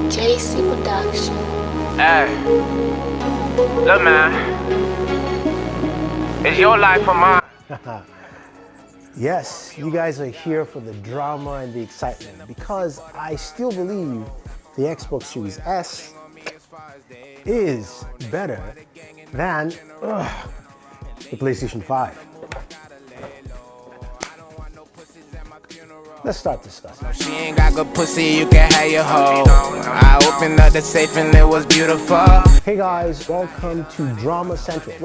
JC Production. Hey, look man, it's your life or mine. Yes, you guys are here for the drama and the excitement because I still believe the Xbox Series S is better than the PlayStation 5. Let's start discussing. She ain't got good pussy, you can have your hoe. I opened up the safe and it was beautiful. Hey guys, welcome to Drama Central.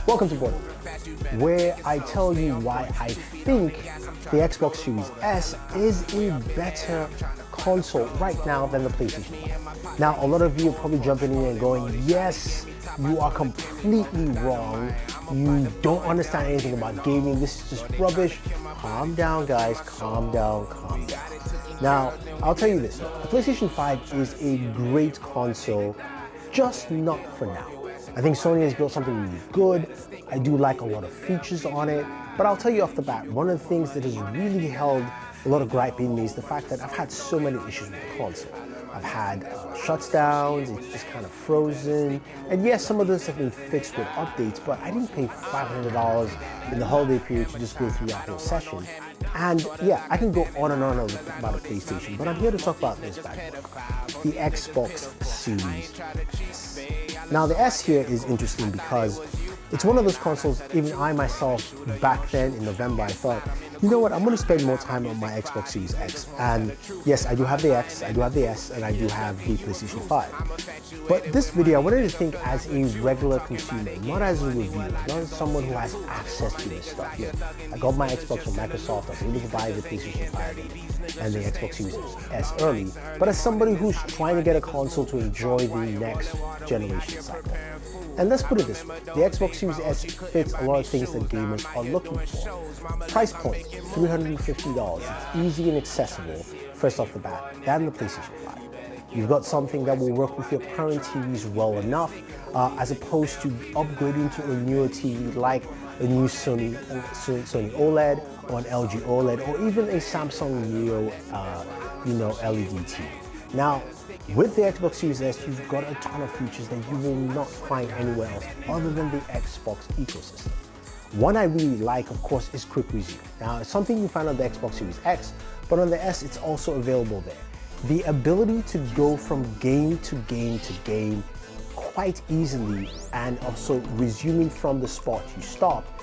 Welcome to Boardroom, where I tell you why I think the Xbox Series S is a better console right now than the PlayStation 5. Now, a lot of you are probably jumping in and going, yes, you are completely wrong. You don't understand anything about gaming. This is just rubbish. Calm down, guys. Calm down, calm down. Now, I'll tell you this. The PlayStation 5 is a great console, just not for now. I think Sony has built something really good. I do like a lot of features on it. But I'll tell you off the bat, one of the things that has really held a lot of gripe in me is the fact that I've had so many issues with the console. I've had shutdowns, it's just kind of frozen. And yes, some of those have been fixed with updates, but I didn't pay $500 in the holiday period to just go through that whole session. And yeah, I can go on and on about a PlayStation, but I'm here to talk about this bad boy, the Xbox Series S. Now the S here is interesting because it's one of those consoles, even I myself, back then in November, I thought, you know what, I'm going to spend more time on my Xbox Series X. And yes, I do have the X, I do have the S, and I do have the PlayStation 5. But this video, I wanted to think as a regular consumer, not as a reviewer, not as someone who has access to this stuff. Yeah, I got my Xbox from Microsoft, I was able to buy the PlayStation 5 and the Xbox Series S early, but as somebody who's trying to get a console to enjoy the next generation cycle. And let's put it this way, the Xbox Series S fits a lot of things that gamers are looking for. Price point, $350. It's easy and accessible, first off the bat, than the PlayStation 5. You've got something that will work with your current TVs well enough, as opposed to upgrading to a newer TV like a new Sony OLED or an LG OLED or even a Samsung Neo LED TV. Now, with the Xbox Series S, you've got a ton of features that you will not find anywhere else other than the Xbox ecosystem. One I really like, of course, is quick resume. Now, it's something you find on the Xbox Series X, but on the S, it's also available there. The ability to go from game to game to game quite easily and also resuming from the spot you stopped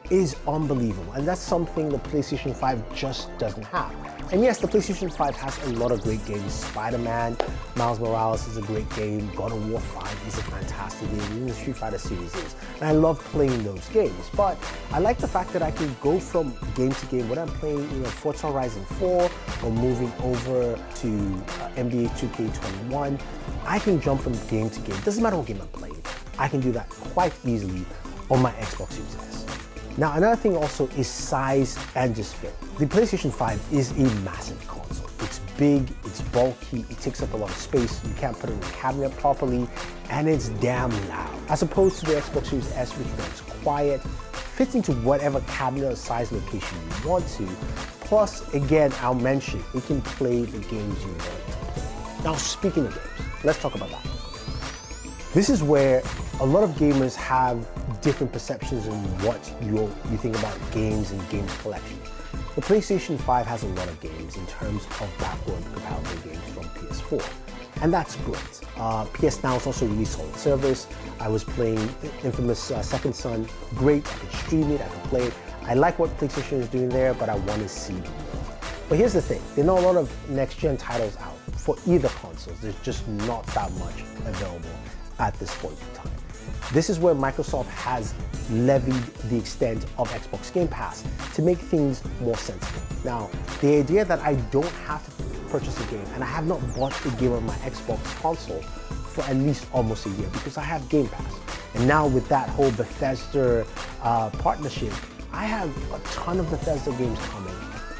is unbelievable. And that's something the PlayStation 5 just doesn't have. And yes, the PlayStation 5 has a lot of great games. Spider-Man, Miles Morales is a great game. God of War 5 is a fantastic game. Even the Street Fighter series is. And I love playing those games. But I like the fact that I can go from game to game. When I'm playing, Forza Horizon 4 or moving over to NBA 2K21, I can jump from game to game. Doesn't matter what game I'm playing. I can do that quite easily on my Xbox Series S. Now, another thing also is size and just fit. The PlayStation 5 is a massive console. It's big, it's bulky, it takes up a lot of space, you can't put it in a cabinet properly, and it's damn loud. As opposed to the Xbox Series S, which runs quiet, fits into whatever cabinet or size location you want to. Plus, again, I'll mention, it can play the games you want to play. Now, speaking of games, let's talk about that. This is where a lot of gamers have different perceptions on what you think about games and games collection. The PlayStation 5 has a lot of games in terms of backward compatible games from PS4, and that's great. PS Now is also really solid service. I was playing Infamous Second Son, great, I could stream it, I could play it. I like what PlayStation is doing there, but I want to see more. But here's the thing, there are not a lot of next-gen titles out for either consoles. There's just not that much available at this point in time. This is where Microsoft has levied the extent of Xbox Game Pass to make things more sensible. Now, the idea that I don't have to purchase a game, and I have not bought a game on my Xbox console for at least almost a year because I have Game Pass. And now with that whole Bethesda partnership, I have a ton of Bethesda games coming,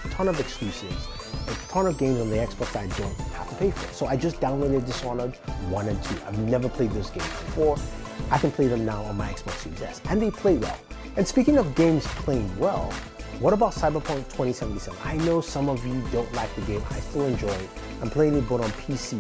a ton of exclusives, a ton of games on the Xbox that I don't have to pay for. So I just downloaded Dishonored 1 and 2. I've never played those games before. I can play them now on my Xbox Series S, and they play well. And speaking of games playing well, What about Cyberpunk 2077? I know some of you don't like the game. I still enjoy it. I'm playing it both on PC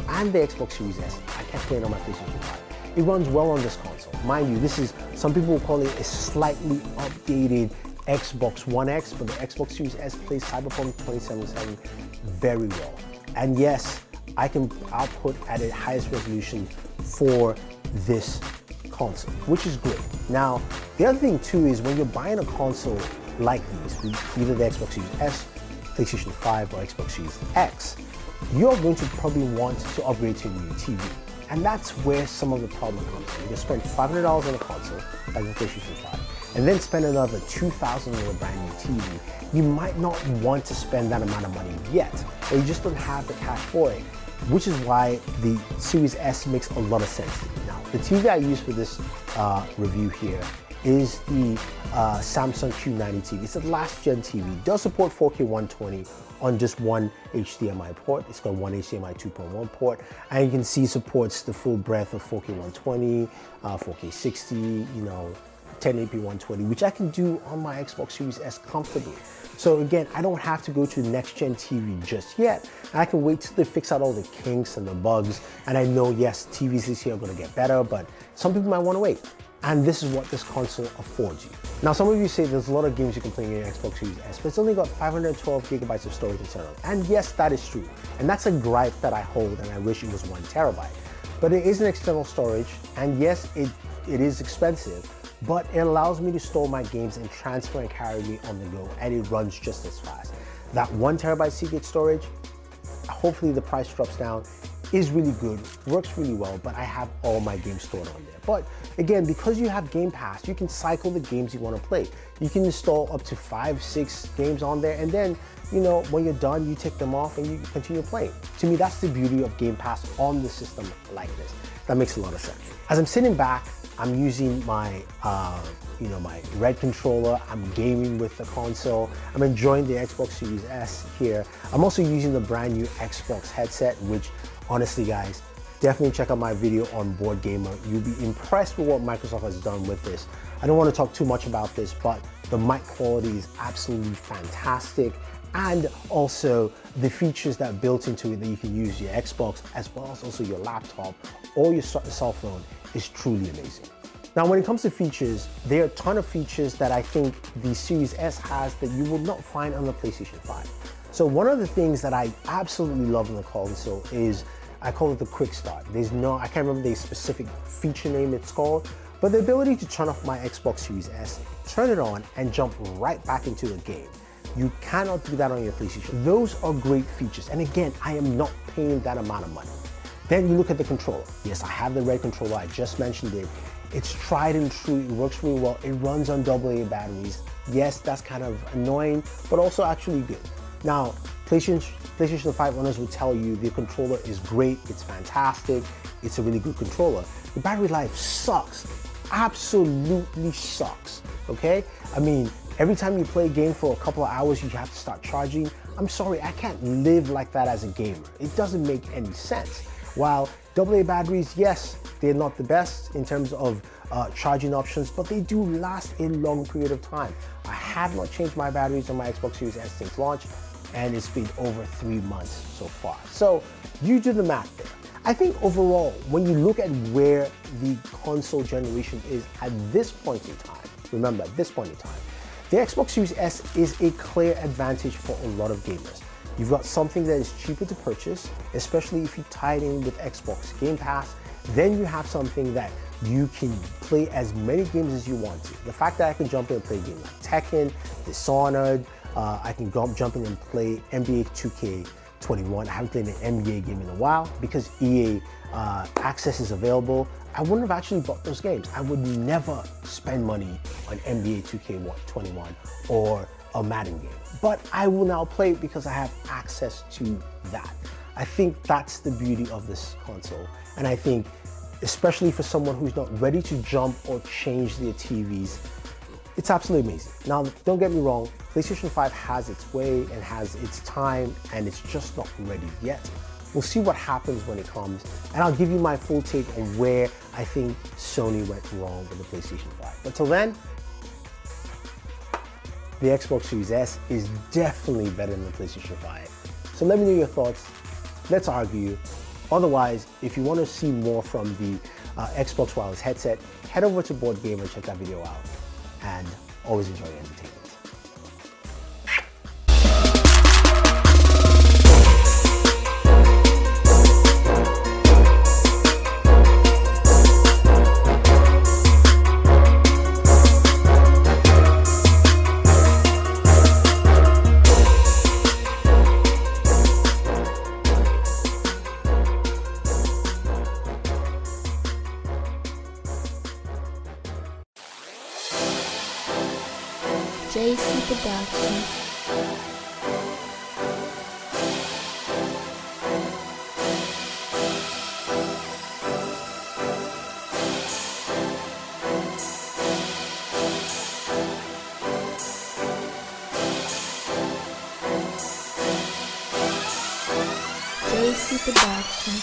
and the Xbox Series S. I can't play it on my PlayStation 5. It runs well on this console. Mind you, some people will call it a slightly updated Xbox One X, but the Xbox Series S plays Cyberpunk 2077 very well. And yes, I can output at a highest resolution for this console, which is great. Now, the other thing too is when you're buying a console like these, either the Xbox Series S, PlayStation 5, or Xbox Series X, you're going to probably want to upgrade to a new TV. And that's where some of the problem comes in. You can spend $500 on a console, like the PlayStation 5, and then spend another $2,000 on a brand new TV. You might not want to spend that amount of money yet, or you just don't have the cash for it, which is why the Series S makes a lot of sense to me. Now, the TV I use for this review here is the Samsung Q90 TV. It's a last gen TV. It does support 4K 120 on just one HDMI port. It's got one HDMI 2.1 port, and you can see it supports the full breadth of 4K 120, 4K 60, 1080p 120, which I can do on my Xbox Series S comfortably. So again, I don't have to go to next gen TV just yet. I can wait till they fix out all the kinks and the bugs. And I know, yes, TVs this year are gonna get better, but some people might wanna wait. And this is what this console affords you. Now, some of you say there's a lot of games you can play in your Xbox Series S, but it's only got 512 gigabytes of storage internal. And yes, that is true. And that's a gripe that I hold, and I wish it was 1 terabyte. But it is an external storage, and yes, it is expensive, but it allows me to store my games and transfer and carry me on the go, and it runs just as fast. That 1 terabyte Seagate storage, hopefully the price drops down, is really good, works really well, but I have all my games stored on there. But again, because you have Game Pass, you can cycle the games you want to play. You can install up to 5, 6 games on there, and then, when you're done, you take them off and you continue playing. To me, that's the beauty of Game Pass on the system like this. That makes a lot of sense. As I'm sitting back, I'm using my, my red controller. I'm gaming with the console. I'm enjoying the Xbox Series S here. I'm also using the brand new Xbox headset, which honestly, guys, definitely check out my video on Board Gamer. You'll be impressed with what Microsoft has done with this. I don't want to talk too much about this, but the mic quality is absolutely fantastic. And also the features that are built into it that you can use your Xbox as well as also your laptop or your cell phone is truly amazing. Now, when it comes to features, there are a ton of features that I think the Series S has that you will not find on the PlayStation 5. So one of the things that I absolutely love in the console is, I call it the quick start. I can't remember the specific feature name it's called, but the ability to turn off my Xbox Series S, turn it on, and jump right back into the game. You cannot do that on your PlayStation. Those are great features. And again, I am not paying that amount of money. Then you look at the controller. Yes, I have the red controller, I just mentioned it. It's tried and true, it works really well. It runs on AA batteries. Yes, that's kind of annoying, but also actually good. Now, PlayStation 5 owners will tell you the controller is great, it's fantastic, it's a really good controller. The battery life sucks, absolutely sucks, okay? I mean, every time you play a game for a couple of hours, you have to start charging. I'm sorry, I can't live like that as a gamer. It doesn't make any sense. While AA batteries, yes, they're not the best in terms of charging options, but they do last a long period of time. I have not changed my batteries on my Xbox Series S since launch, and it's been over 3 months so far. So you do the math there. I think overall, when you look at where the console generation is at this point in time, remember at this point in time, the Xbox Series S is a clear advantage for a lot of gamers. You've got something that is cheaper to purchase, especially if you tie it in with Xbox Game Pass. Then you have something that you can play as many games as you want to. The fact that I can jump in and play a game like Tekken, Dishonored, I can jump in and play NBA 2K21. I haven't played an NBA game in a while because EA Access is available. I wouldn't have actually bought those games. I would never spend money on NBA 2K21 or a Madden game. But I will now play it because I have access to that. I think that's the beauty of this console. And I think, especially for someone who's not ready to jump or change their TVs, it's absolutely amazing. Now, don't get me wrong, PlayStation 5 has its way and has its time, and it's just not ready yet. We'll see what happens when it comes, and I'll give you my full take on where I think Sony went wrong with the PlayStation 5. But till then, the Xbox Series S is definitely better than the PlayStation 5. So let me know your thoughts. Let's argue. Otherwise, if you want to see more from the Xbox wireless headset, head over to Board Gamer and check that video out. And always enjoy your entertainment. JC Production. JC Production.